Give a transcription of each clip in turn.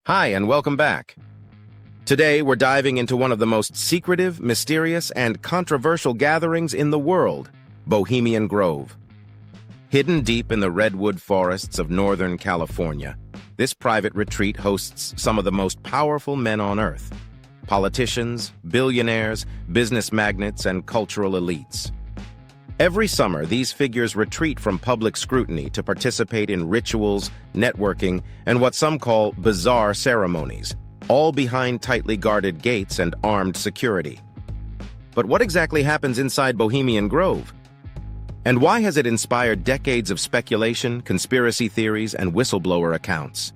Hi, and welcome back. Today, we're diving into one of the most secretive, mysterious, and controversial gatherings in the world, Bohemian Grove. Hidden deep in the redwood forests of Northern California, this private retreat hosts some of the most powerful men on Earth: politicians, billionaires, business magnates, and cultural elites. Every summer, these figures retreat from public scrutiny to participate in rituals, networking, and what some call bizarre ceremonies, all behind tightly guarded gates and armed security. But what exactly happens inside Bohemian Grove? And why has it inspired decades of speculation, conspiracy theories, and whistleblower accounts?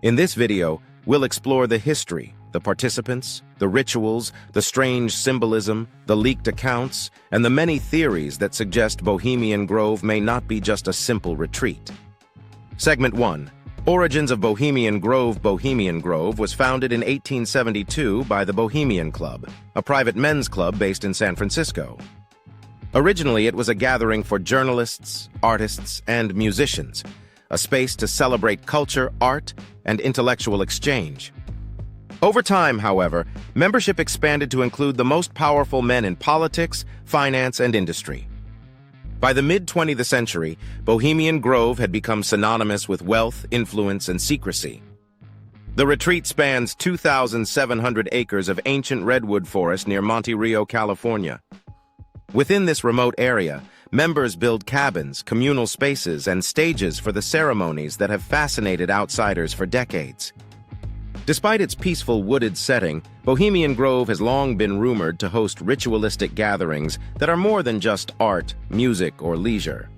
In this video, we'll explore the history, the participants, the rituals, the strange symbolism, the leaked accounts, and the many theories that suggest Bohemian Grove may not be just a simple retreat. Segment 1. Origins of Bohemian Grove. Bohemian Grove was founded in 1872 by the Bohemian Club, a private men's club based in San Francisco. Originally, it was a gathering for journalists, artists, and musicians, a space to celebrate culture, art, and intellectual exchange. Over time, however, membership expanded to include the most powerful men in politics, finance, and industry. By the mid-20th century, Bohemian Grove had become synonymous with wealth, influence, and secrecy. The retreat spans 2,700 acres of ancient redwood forest near Monte Rio, California. Within this remote area, members build cabins, communal spaces, and stages for the ceremonies that have fascinated outsiders for decades. Despite its peaceful wooded setting, Bohemian Grove has long been rumored to host ritualistic gatherings that are more than just art, music, or leisure.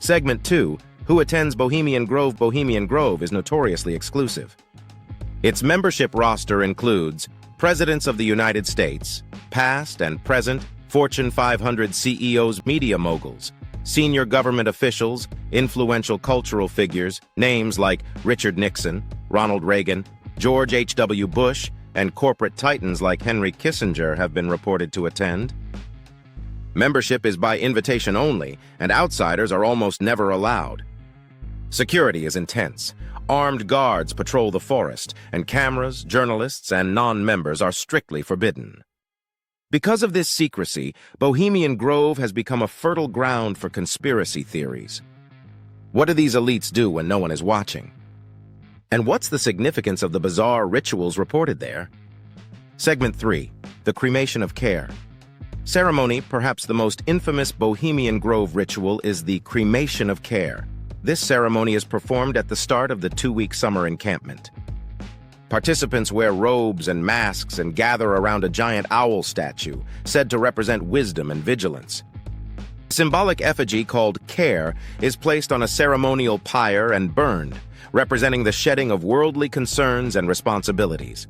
Segment 2. Who attends Bohemian Grove? Bohemian Grove is notoriously exclusive. Its membership roster includes presidents of the United States, past and present Fortune 500 CEOs, media moguls, senior government officials, influential cultural figures, names like Richard Nixon, Ronald Reagan, George H.W. Bush, and corporate titans like Henry Kissinger have been reported to attend. Membership is by invitation only, and outsiders are almost never allowed. Security is intense. Armed guards patrol the forest, and cameras, journalists, and non-members are strictly forbidden. Because of this secrecy, Bohemian Grove has become a fertile ground for conspiracy theories. What do these elites do when no one is watching? And what's the significance of the bizarre rituals reported there? Segment 3. The Cremation of Care. Ceremony, perhaps the most infamous Bohemian Grove ritual, is the Cremation of Care. This ceremony is performed at the start of the 2-week summer encampment. Participants wear robes and masks and gather around a giant owl statue, said to represent wisdom and vigilance. A symbolic effigy called Care is placed on a ceremonial pyre and burned, representing the shedding of worldly concerns and responsibilities.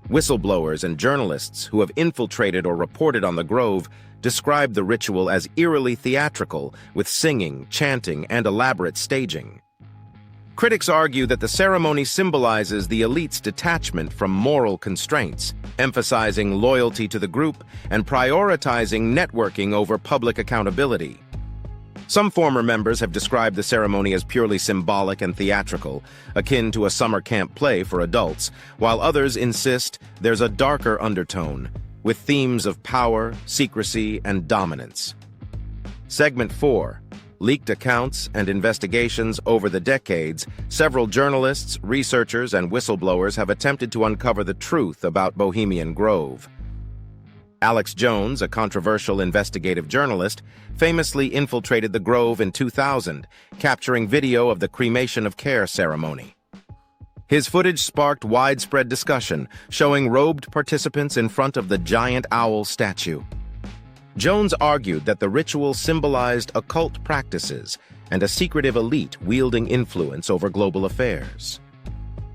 Whistleblowers and journalists who have infiltrated or reported on the Grove describe the ritual as eerily theatrical, with singing, chanting, and elaborate staging. Critics argue that the ceremony symbolizes the elite's detachment from moral constraints, emphasizing loyalty to the group and prioritizing networking over public accountability. Some former members have described the ceremony as purely symbolic and theatrical, akin to a summer camp play for adults, while others insist there's a darker undertone, with themes of power, secrecy, and dominance. Segment 4. Leaked accounts and investigations. Over the decades, several journalists, researchers, and whistleblowers have attempted to uncover the truth about Bohemian Grove. Alex Jones, a controversial investigative journalist, famously infiltrated the Grove in 2000, capturing video of the Cremation of Care ceremony. His footage sparked widespread discussion, showing robed participants in front of the giant owl statue. Jones argued that the ritual symbolized occult practices and a secretive elite wielding influence over global affairs.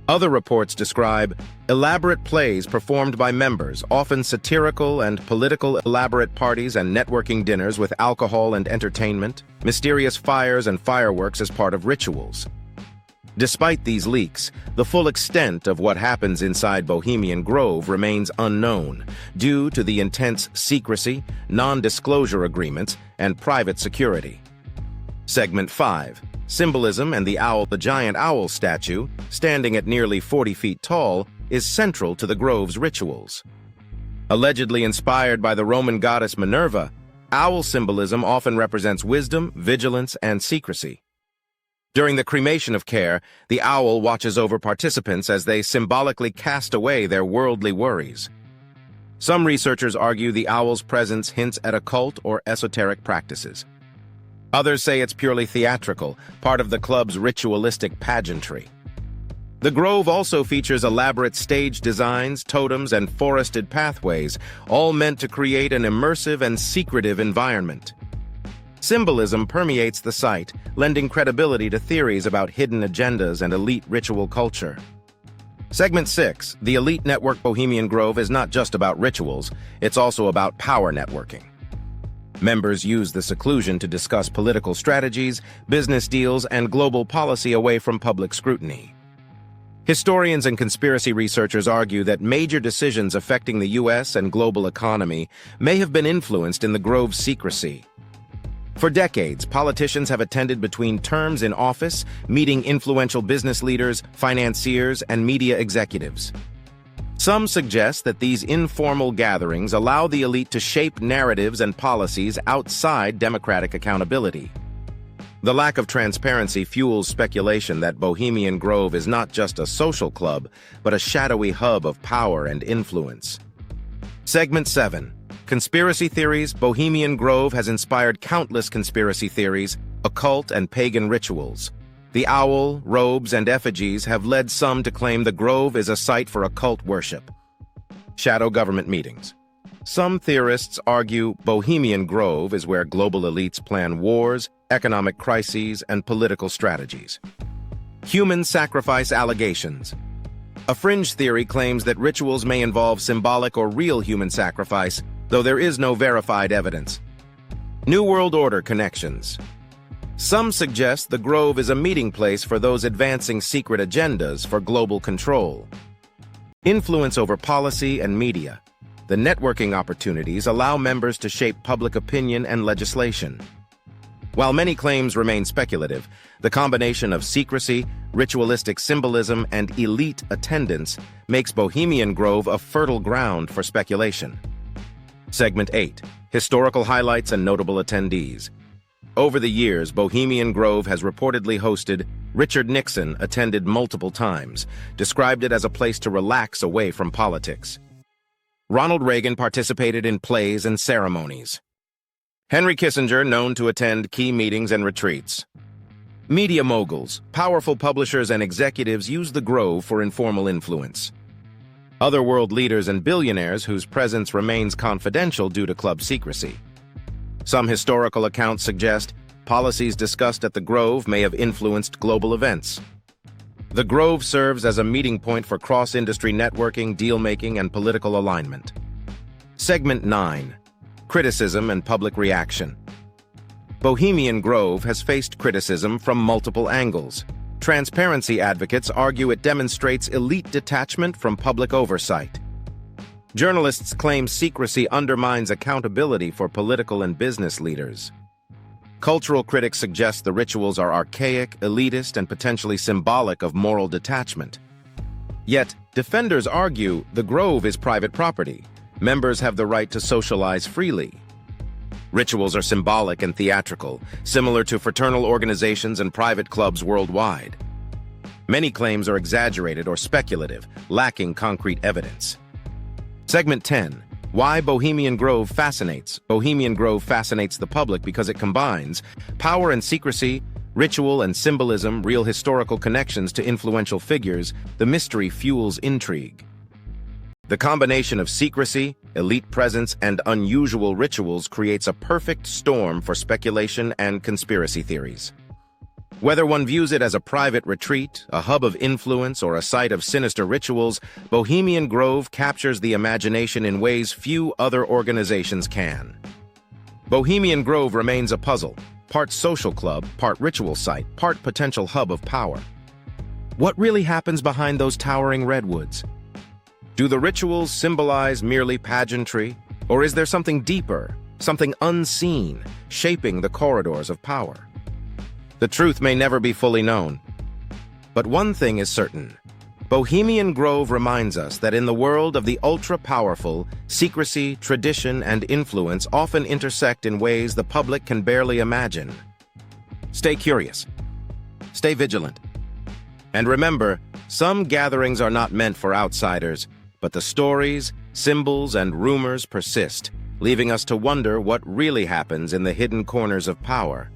Other reports describe elaborate plays performed by members, often satirical and political, elaborate parties and networking dinners with alcohol and entertainment, mysterious fires and fireworks as part of rituals. Despite these leaks, the full extent of what happens inside Bohemian Grove remains unknown due to the intense secrecy, non-disclosure agreements, and private security. Segment 5. Symbolism and the owl. The giant owl statue, standing at nearly 40 feet tall, is central to the Grove's rituals. Allegedly inspired by the Roman goddess Minerva, owl symbolism often represents wisdom, vigilance, and secrecy. During the Cremation of Care, the owl watches over participants as they symbolically cast away their worldly worries. Some researchers argue the owl's presence hints at occult or esoteric practices. Others say it's purely theatrical, part of the club's ritualistic pageantry. The Grove also features elaborate stage designs, totems, and forested pathways, all meant to create an immersive and secretive environment. Symbolism permeates the site, lending credibility to theories about hidden agendas and elite ritual culture. Segment 6. The elite network. Bohemian Grove is not just about rituals, it's also about power networking. Members use the seclusion to discuss political strategies, business deals, and global policy away from public scrutiny. Historians and conspiracy researchers argue that major decisions affecting the U.S. and global economy may have been influenced in the Grove's secrecy. For decades, politicians have attended between terms in office, meeting influential business leaders, financiers, and media executives. Some suggest that these informal gatherings allow the elite to shape narratives and policies outside democratic accountability. The lack of transparency fuels speculation that Bohemian Grove is not just a social club, but a shadowy hub of power and influence. Segment 7. Conspiracy theories. Bohemian Grove has inspired countless conspiracy theories, occult and pagan rituals. The owl, robes, and effigies have led some to claim the Grove is a site for occult worship. Shadow government meetings. Some theorists argue Bohemian Grove is where global elites plan wars, economic crises, and political strategies. Human sacrifice allegations. A fringe theory claims that rituals may involve symbolic or real human sacrifice, though there is no verified evidence. New World Order connections. Some suggest the Grove is a meeting place for those advancing secret agendas for global control. Influence over policy and media. The networking opportunities allow members to shape public opinion and legislation. While many claims remain speculative, the combination of secrecy, ritualistic symbolism, and elite attendance makes Bohemian Grove a fertile ground for speculation. Segment 8. Historical highlights and notable attendees. Over the years, Bohemian Grove has reportedly hosted. Richard Nixon attended multiple times, described it as a place to relax away from politics. Ronald Reagan participated in plays and ceremonies. Henry Kissinger known to attend key meetings and retreats. Media moguls, powerful publishers and executives use the Grove for informal influence. Other world leaders and billionaires whose presence remains confidential due to club secrecy. Some historical accounts suggest policies discussed at the Grove may have influenced global events. The Grove serves as a meeting point for cross-industry networking, deal-making, and political alignment. Segment 9. Criticism and public reaction. Bohemian Grove has faced criticism from multiple angles. Transparency advocates argue it demonstrates elite detachment from public oversight. Journalists claim secrecy undermines accountability for political and business leaders. Cultural critics suggest the rituals are archaic, elitist, and potentially symbolic of moral detachment. Yet, defenders argue the Grove is private property. Members have the right to socialize freely. Rituals are symbolic and theatrical, similar to fraternal organizations and private clubs worldwide. Many claims are exaggerated or speculative, lacking concrete evidence. Segment 10. Why Bohemian Grove fascinates. Bohemian Grove fascinates the public because it combines power and secrecy, ritual and symbolism, real historical connections to influential figures. The mystery fuels intrigue. The combination of secrecy, elite presence, and unusual rituals creates a perfect storm for speculation and conspiracy theories. Whether one views it as a private retreat, a hub of influence, or a site of sinister rituals, Bohemian Grove captures the imagination in ways few other organizations can. Bohemian Grove remains a puzzle, part social club, part ritual site, part potential hub of power. What really happens behind those towering redwoods? Do the rituals symbolize merely pageantry, or is there something deeper, something unseen, shaping the corridors of power? The truth may never be fully known. But one thing is certain. Bohemian Grove reminds us that in the world of the ultra-powerful, secrecy, tradition, and influence often intersect in ways the public can barely imagine. Stay curious. Stay vigilant. And remember, some gatherings are not meant for outsiders, but the stories, symbols, and rumors persist, leaving us to wonder what really happens in the hidden corners of power.